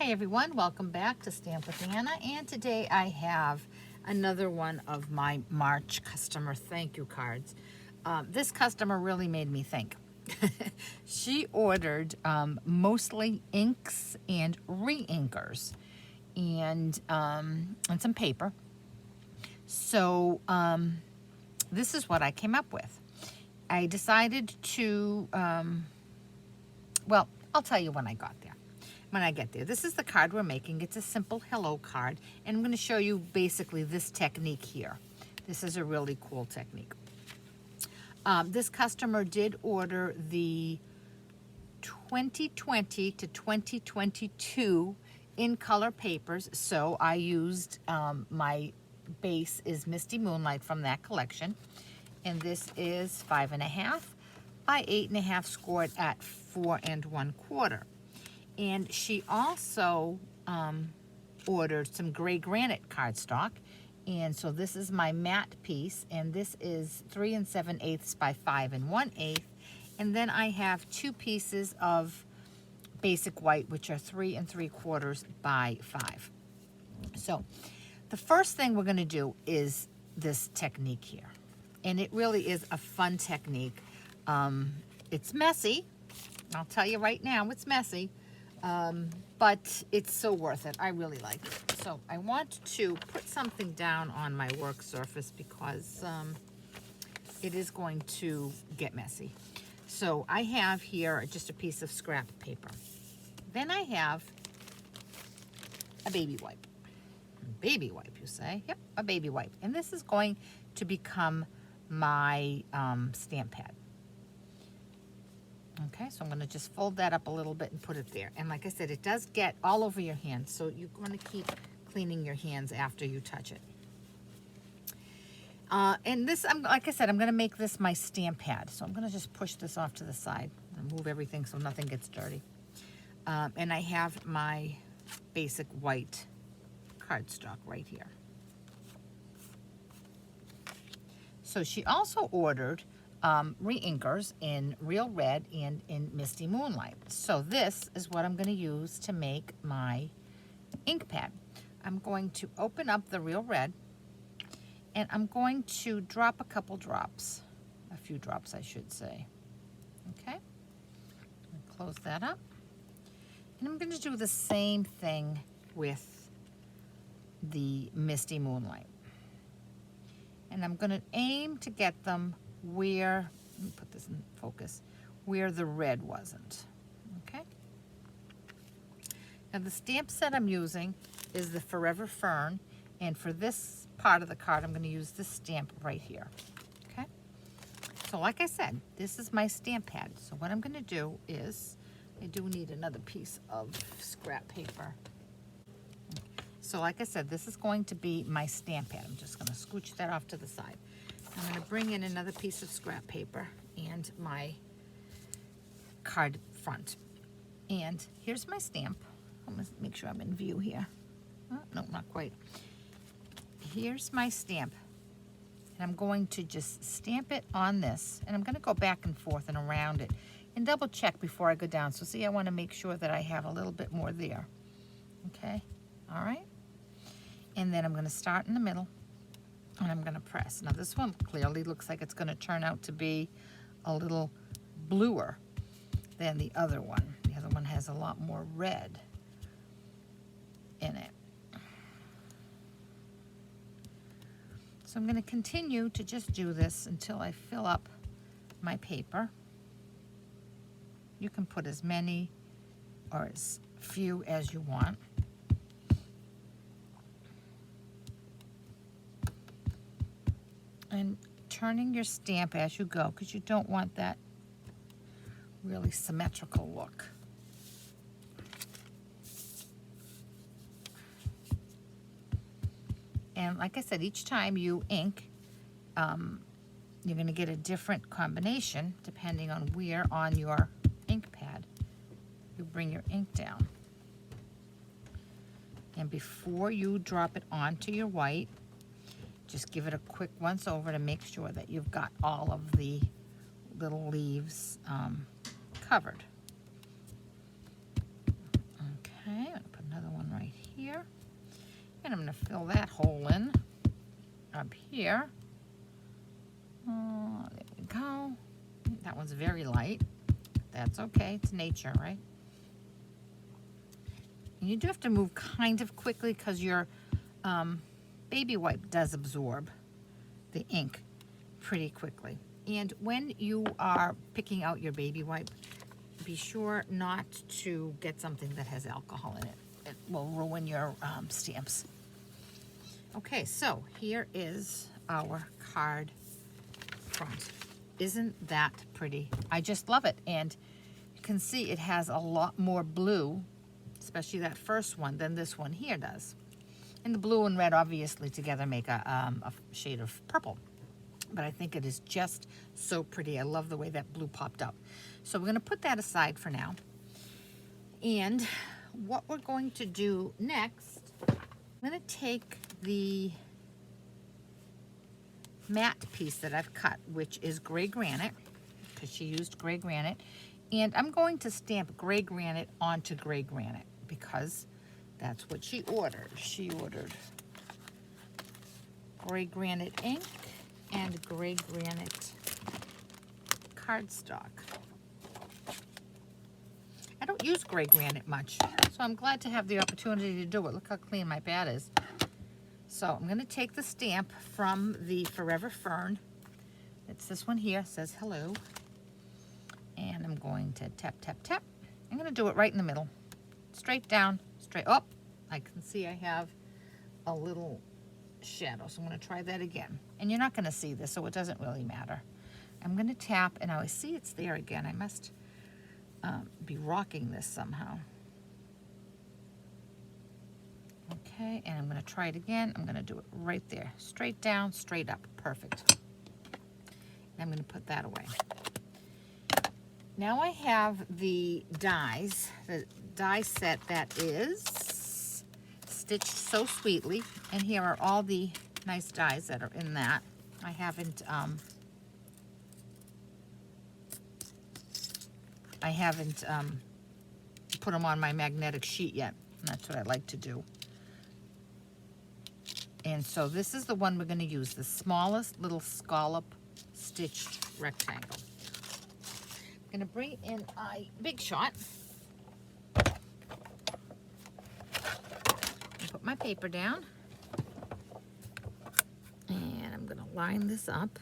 Hi everyone, welcome back to Stamp with Anna, and today I have another one of my March customer thank you cards. This customer really made me think. She ordered mostly inks and reinkers and some paper. So this is what I came up with. I decided to, well, I'll tell you when I got there. When I get there. This is the card we're making. It's a simple hello card, and I'm going to show you basically this technique here. This is a really cool technique. This customer did order the 2020 to 2022 in color papers, so I used my base is Misty Moonlight from that collection, and this is 5.5 by 8.5 scored at 4 1/4. And she also ordered some gray granite cardstock. And so this is my matte piece, and this is 3 7/8 by 5 1/8. And then I have 2 pieces of basic white, which are 3 3/4 by 5. So the first thing we're going to do is this technique here. And it really is a fun technique. It's messy. I'll tell you right now, it's messy. But it's so worth it. I really like it. So I want to put something down on my work surface because it is going to get messy. So I have here just a piece of scrap paper. Then I have a baby wipe. Baby wipe, you say? Yep, a baby wipe. And this is going to become my stamp pad. Okay, so I'm going to just fold that up a little bit and put it there. And like I said, it does get all over your hands, so you're going to keep cleaning your hands after you touch it. And this, like I said, I'm going to make this my stamp pad. So I'm going to just push this off to the side and move everything so nothing gets dirty. And I have my basic white cardstock right here. So she also ordered reinkers in Real Red and in Misty Moonlight. So this is what I'm going to use to make my ink pad. I'm going to open up the Real Red, and I'm going to drop a couple drops, a few drops I should say. Okay, close that up, and I'm going to do the same thing with the Misty Moonlight, and I'm going to aim to get them where, let me put this in focus, where the red wasn't. Okay. Now the stamp set I'm using is the Forever Fern, and for this part of the card I'm going to use this stamp right here. Okay. So like I said, this is my stamp pad. So what I'm going to do is, I do need another piece of scrap paper. So like I said, this is going to be my stamp pad. I'm just going to scooch that off to the side. I'm going to bring in another piece of scrap paper and my card front. And here's my stamp. I'm going to make sure I'm in view here. Oh, no, not quite. Here's my stamp. And I'm going to just stamp it on this. And I'm going to go back and forth and around it and double check before I go down. So see, I want to make sure that I have a little bit more there. Okay, all right. And then I'm going to start in the middle. And I'm going to press. Now this one clearly looks like it's going to turn out to be a little bluer than the other one. The other one has a lot more red in it. So I'm going to continue to just do this until I fill up my paper. You can put as many or as few as you want. And turning your stamp as you go, because you don't want that really symmetrical look. And like I said, each time you ink, you're going to get a different combination depending on where on your ink pad you bring your ink down. And before you drop it onto your white, just give it a quick once over to make sure that you've got all of the little leaves covered. Okay, I'm going to put another And I'm going to fill that hole in up here. There we go. That one's very light. That's okay. It's nature, right? And you do have to move kind of quickly because your baby wipe does absorb the ink pretty quickly. And when you are picking out your baby wipe, be sure not to get something that has alcohol in it. It will ruin your stamps. Okay, so here is our card front. Isn't that pretty? I just love it. And you can see it has a lot more blue, especially that first one, than this one here does. And the blue and red obviously together make a shade of purple. But I think it is just so pretty. I love the way that blue popped up. So we're going to put that aside for now. And what we're going to do next, I'm going to take the matte piece that I've cut, which is gray granite, because she used gray granite. And I'm going to stamp gray granite onto gray granite because that's what she ordered. She ordered gray granite ink and gray granite cardstock. I don't use gray granite much, so I'm glad to have the opportunity to do it. Look how clean my pad is. So I'm going to take the stamp from the Forever Fern. It's this one here, it says hello. And I'm going to tap, tap, tap. I'm going to do it right in the middle. Straight down, straight up. I can see I have a little shadow, so I'm going to try that again. And you're not going to see this, so it doesn't really matter. I'm going to tap, and I see it's there again. I must be rocking this somehow. Okay, and I'm going to try it again. I'm going to do it right there. Straight down, straight up. Perfect. And I'm going to put that away. Now I have the dies, the die set that is Stitched So Sweetly. And here are all the nice dies that are in that. I haven't put them on my magnetic sheet yet. And that's what I like to do. And so this is the one we're going to use, the smallest little scallop stitched rectangle. I'm going to bring in a Big Shot. Put my paper down. And I'm going to line this up.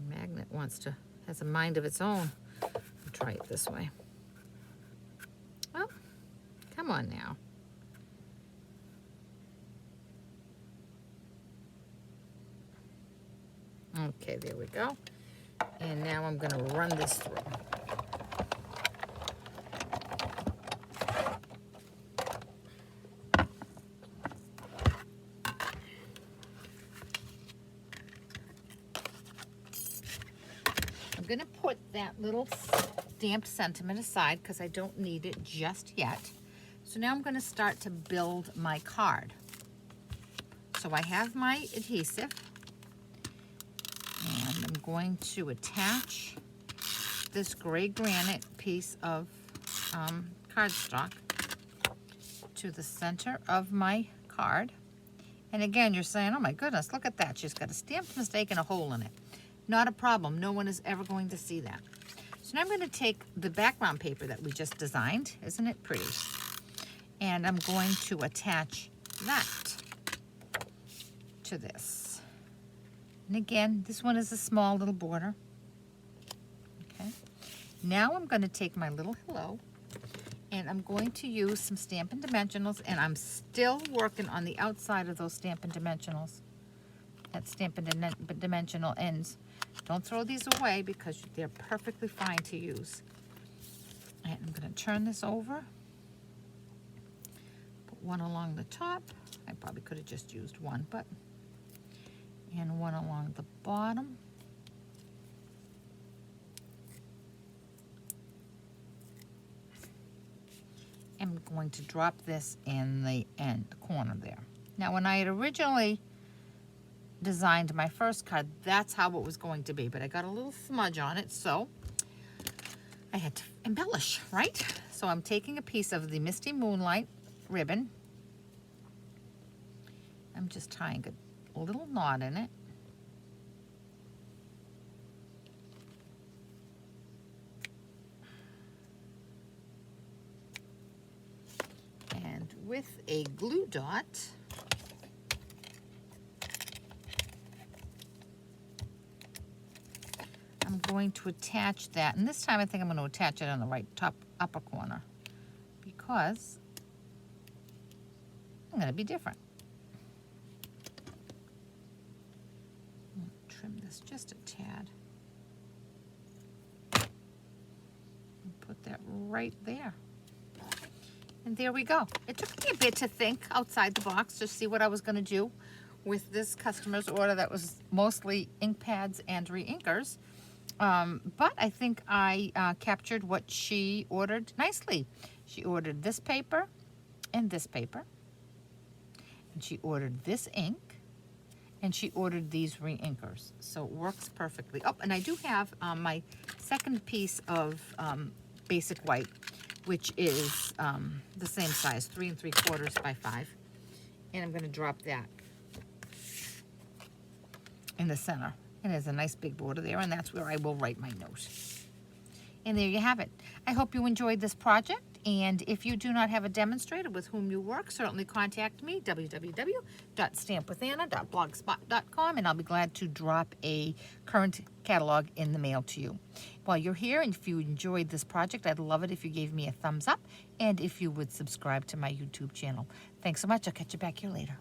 Magnet has a mind of its own. I'll try it this way. Oh, come on now. Okay, there we go. And now I'm going to run this through. I'm going to put that little stamped sentiment aside because I don't need it just yet. So now I'm going to start to build my card. So I have my adhesive. And I'm going to attach this gray granite piece of cardstock to the center of my card. And again, you're saying, oh my goodness, look at that. She's got a stamped mistake and a hole in it. Not a problem. No one is ever going to see that. So now I'm going to take the background paper that we just designed. Isn't it pretty? And I'm going to attach that to this. And again, this one is a small little border. Okay. Now I'm going to take my little hello and I'm going to use some Stampin' Dimensionals, and I'm still working on the outside of those Stampin' Dimensionals. That Stampin' Dimensional ends. Don't throw these away because they're perfectly fine to use. And I'm going to turn this over. Put one along the top. I probably could have just used one, but and one along the bottom. I'm going to drop this in the end corner there. Now, when I had originally designed my first card, that's how it was going to be, but I got a little smudge on it, so I had to embellish, right? So I'm taking a piece of the Misty Moonlight ribbon. I'm just tying a little knot in it. And with a glue dot, I'm going to attach that, and this time I think I'm going to attach it on the right top upper corner because I'm going to be different. I'm going to trim this just a tad and put that right there. And there we go. It took me a bit to think outside the box to see what I was going to do with this customer's order that was mostly ink pads and reinkers. But I think I captured what she ordered nicely. She ordered this paper and this paper. And she ordered this ink. And she ordered these reinkers. So it works perfectly. Oh, and I do have my second piece of basic white, which is the same size, 3 3/4 by 5. And I'm going to drop that in the center. And there's a nice big border there, and that's where I will write my note. And there you have it. I hope you enjoyed this project, and if you do not have a demonstrator with whom you work, certainly contact me, www.stampwithana.blogspot.com, and I'll be glad to drop a current catalog in the mail to you. While you're here, and if you enjoyed this project, I'd love it if you gave me a thumbs up, and if you would subscribe to my YouTube channel. Thanks so much. I'll catch you back here later.